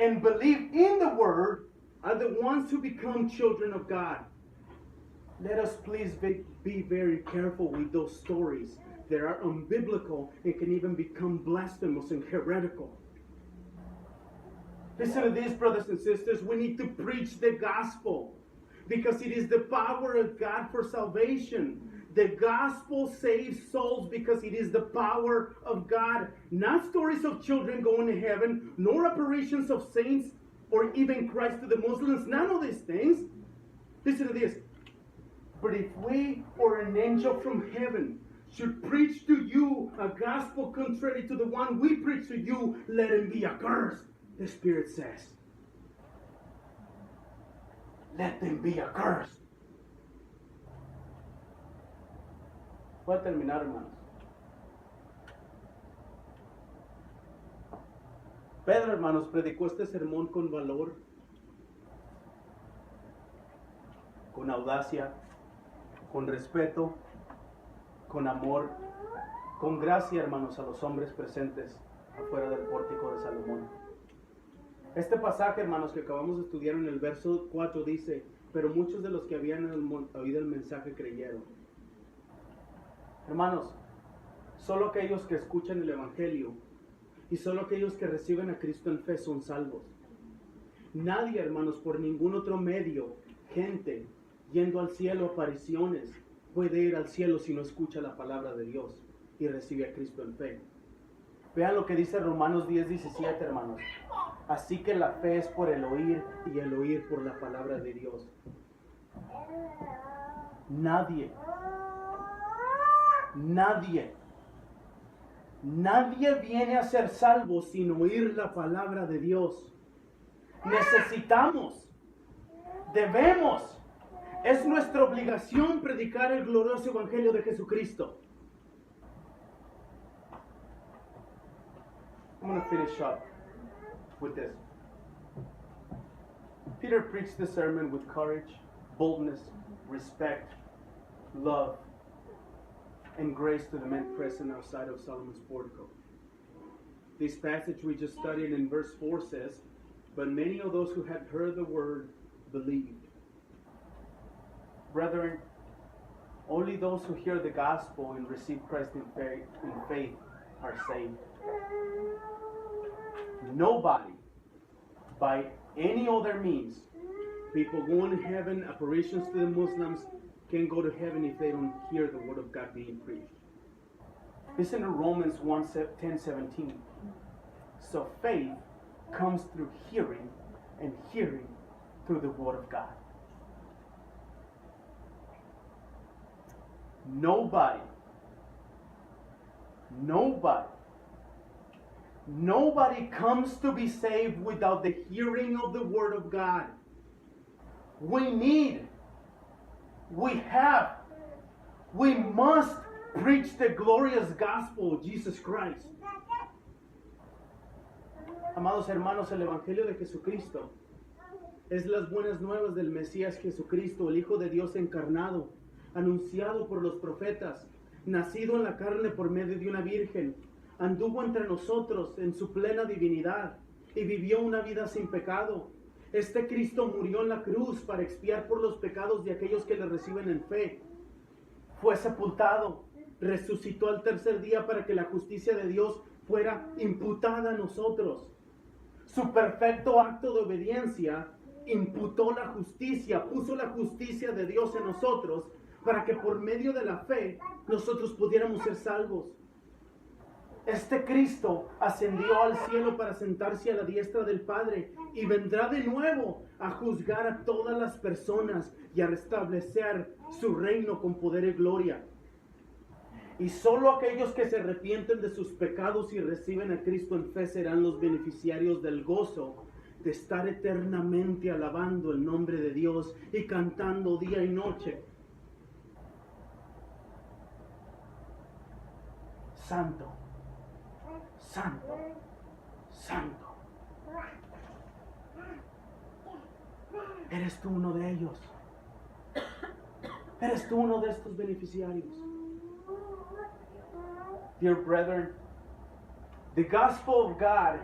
and believe in the word are the ones who become children of God. Let us please be very careful with those stories that are unbiblical and can even become blasphemous and heretical. Listen to this, brothers and sisters. We need to preach the gospel because it is the power of God for salvation. The gospel saves souls because it is the power of God. Not stories of children going to heaven, nor apparitions of saints, or even Christ to the Muslims. None of these things. Listen to this. But if we or an angel from heaven should preach to you a gospel contrary to the one we preach to you, let him be accursed, the Spirit says. Let them be accursed. Voy a terminar, hermanos. Pedro, hermanos, predicó este sermón con valor, con audacia, con respeto, con amor, con gracia, hermanos, a los hombres presentes afuera del pórtico de Salomón. Este pasaje, hermanos, que acabamos de estudiar en el verso 4 dice, pero muchos de los que habían oído el mensaje creyeron. Hermanos, solo aquellos que escuchan el Evangelio y solo aquellos que reciben a Cristo en fe son salvos. Nadie, hermanos, por ningún otro medio, gente, yendo al cielo, apariciones, puede ir al cielo si no escucha la palabra de Dios y recibe a Cristo en fe. Vean lo que dice Romanos 10:17, hermanos. Así que la fe es por el oír y el oír por la palabra de Dios. Nadie viene a ser salvo sin oír la palabra de Dios. Necesitamos, debemos, es nuestra obligación predicar el glorioso evangelio de Jesucristo. I'm going to finish up with this. Peter preached the sermon with courage, boldness, respect, love, and grace to the men present outside of Solomon's portico. This passage we just studied in verse 4 says, but many of those who had heard the word believed. Brethren, only those who hear the gospel and receive Christ in faith are saved. Nobody, by any other means, people going to heaven, apparitions to the Muslims, can go to heaven if they don't hear the word of God being preached. Listen to Romans 10:17. So faith comes through hearing, and hearing through the word of God. Nobody comes to be saved without the hearing of the word of God. We must preach the glorious gospel of Jesus Christ. Amados hermanos, el Evangelio de Jesucristo es las buenas nuevas del Mesías Jesucristo, el Hijo de Dios encarnado, anunciado por los profetas, nacido en la carne por medio de una virgen, anduvo entre nosotros en su plena divinidad y vivió una vida sin pecado. Este Cristo murió en la cruz para expiar por los pecados de aquellos que le reciben en fe. Fue sepultado, resucitó al tercer día para que la justicia de Dios fuera imputada a nosotros. Su perfecto acto de obediencia imputó la justicia, puso la justicia de Dios en nosotros para que por medio de la fe nosotros pudiéramos ser salvos. Este Cristo ascendió al cielo para sentarse a la diestra del Padre y vendrá de nuevo a juzgar a todas las personas y a restablecer su reino con poder y gloria. Y solo aquellos que se arrepienten de sus pecados y reciben a Cristo en fe serán los beneficiarios del gozo de estar eternamente alabando el nombre de Dios y cantando día y noche. Santo, santo, santo. ¿Eres tú uno de ellos? ¿Eres tú uno de estos beneficiarios? Dear brethren, the gospel of God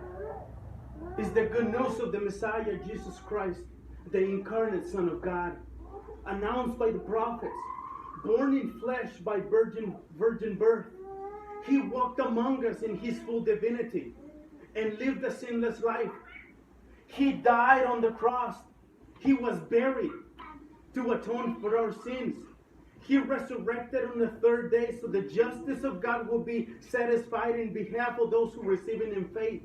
is the good news of the Messiah, Jesus Christ, the incarnate Son of God, announced by the prophets, born in flesh by virgin birth. He walked among us in his full divinity and lived a sinless life. He died on the cross. He was buried to atone for our sins. He resurrected on the third day, so the justice of God will be satisfied in behalf of those who receive it in faith.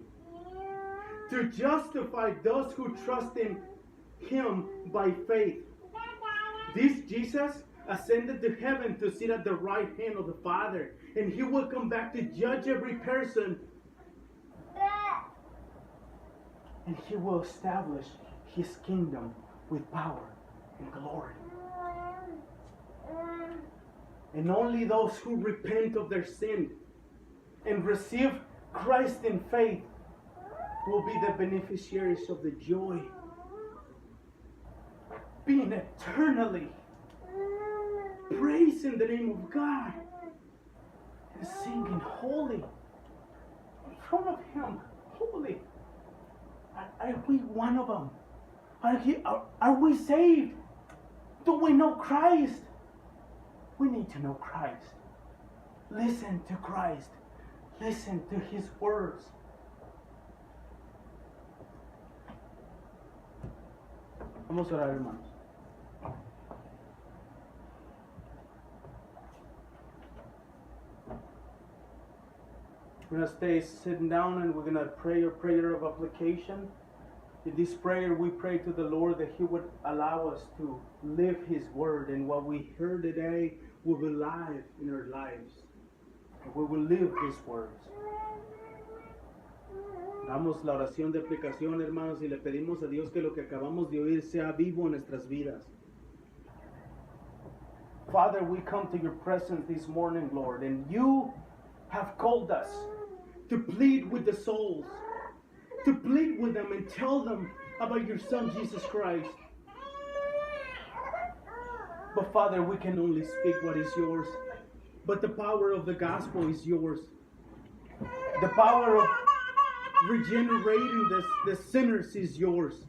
To justify those who trust in Him by faith. This Jesus ascended to heaven to sit at the right hand of the Father, and He will come back to judge every person, and He will establish His kingdom with power and glory. And only those who repent of their sin and receive Christ in faith will be the beneficiaries of the joy, being eternally praising the name of God and singing holy in front of Him. Holy. Are we one of them? Are we saved? Do we know Christ? We need to know Christ. Listen to Christ. Listen to His words. Vamos a orar, hermanos. We're going to stay sitting down and we're going to pray a prayer of application. In this prayer, we pray to the Lord that He would allow us to live His word, and what we heard today will be live in our lives. And we will live His words. Damos la oración de aplicación, hermanos, y le pedimos a Dios que lo que acabamos de oír sea vivo en nuestras vidas. Father, we come to your presence this morning, Lord, and you have called us to plead with the souls, to plead with them and tell them about your Son, Jesus Christ. But Father, we can only speak what is yours. But the power of the gospel is yours. The power of regenerating the sinners is yours.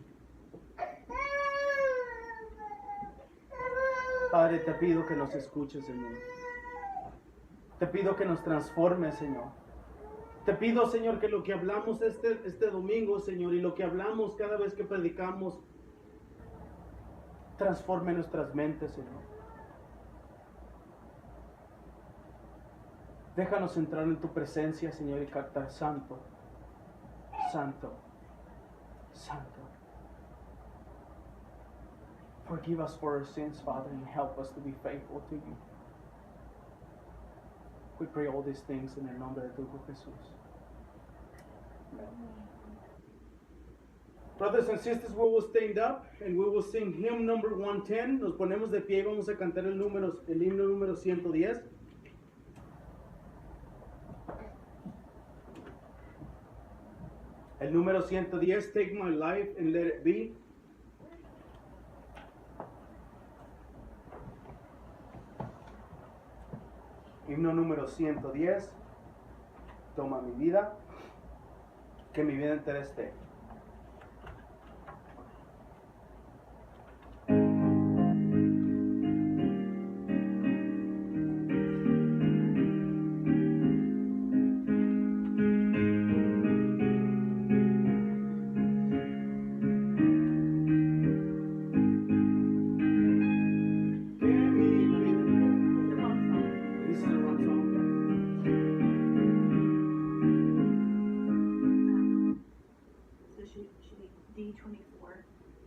Padre, te pido que nos escuches, Señor. Te pido que nos transformes, Señor. Te pido, Señor, que lo que hablamos este domingo, Señor, y lo que hablamos cada vez que predicamos, transforme nuestras mentes, Señor. Déjanos entrar en tu presencia, Señor, y cantar santo, santo, santo. Forgive us for our sins, Father, and help us to be faithful to you. We pray all these things in el nombre de tu Hijo Jesús. Amen. Brothers and sisters, we will stand up and we will sing hymn number 110. Nos ponemos de pie y vamos a cantar el himno número 110. El número 110, Take My Life and Let It Be. Himno número 110, Toma mi vida, que mi vida entera esté.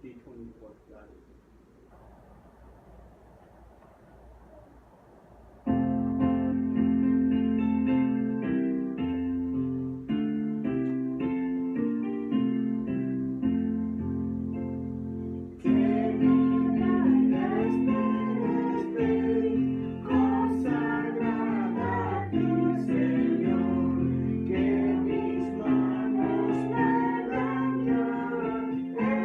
D24, got it. Que mis manos puedan guiar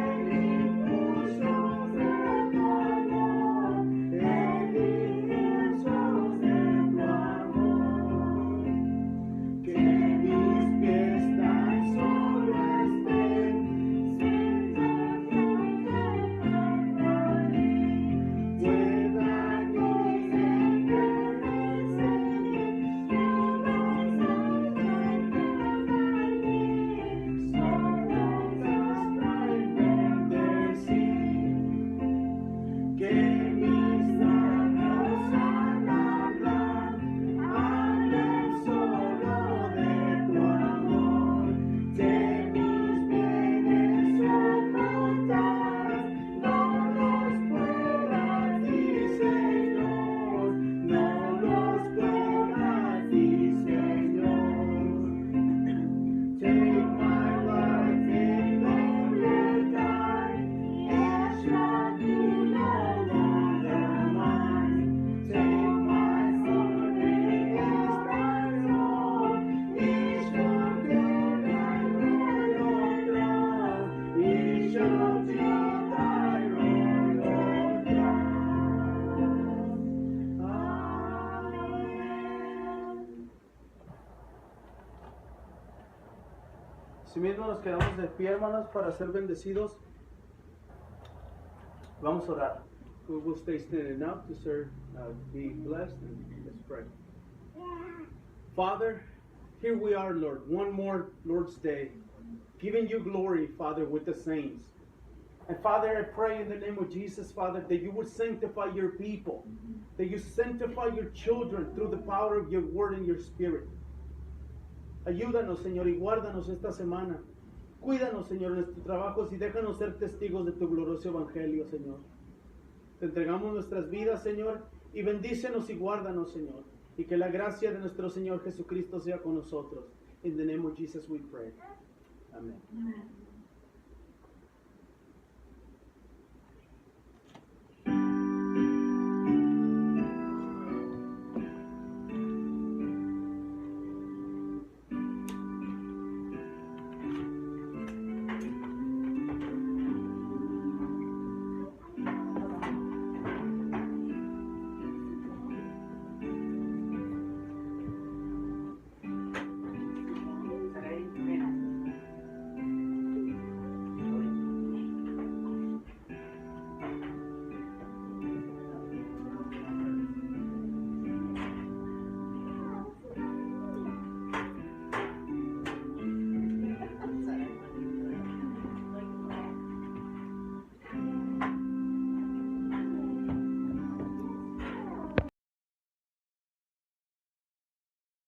shall be thy royal crown. Amen. Si mismo nos quedamos de pie, hermanos, para ser bendecidos. Vamos a orar. We will stay standing up to serve, be blessed, and let's pray. Father, here we are, Lord, one more Lord's Day, giving you glory, Father, with the saints. And Father, I pray in the name of Jesus, Father, that you would sanctify your people, that you sanctify your children through the power of your word and your spirit. Ayúdanos, Señor, y guárdanos esta semana. Cuídanos, Señor, en nuestros trabajos y déjanos ser testigos de tu glorioso evangelio, Señor. Te entregamos nuestras vidas, Señor, y bendícenos y guárdanos, Señor. Y que la gracia de nuestro Señor Jesucristo sea con nosotros. In the name of Jesus we pray. Amen.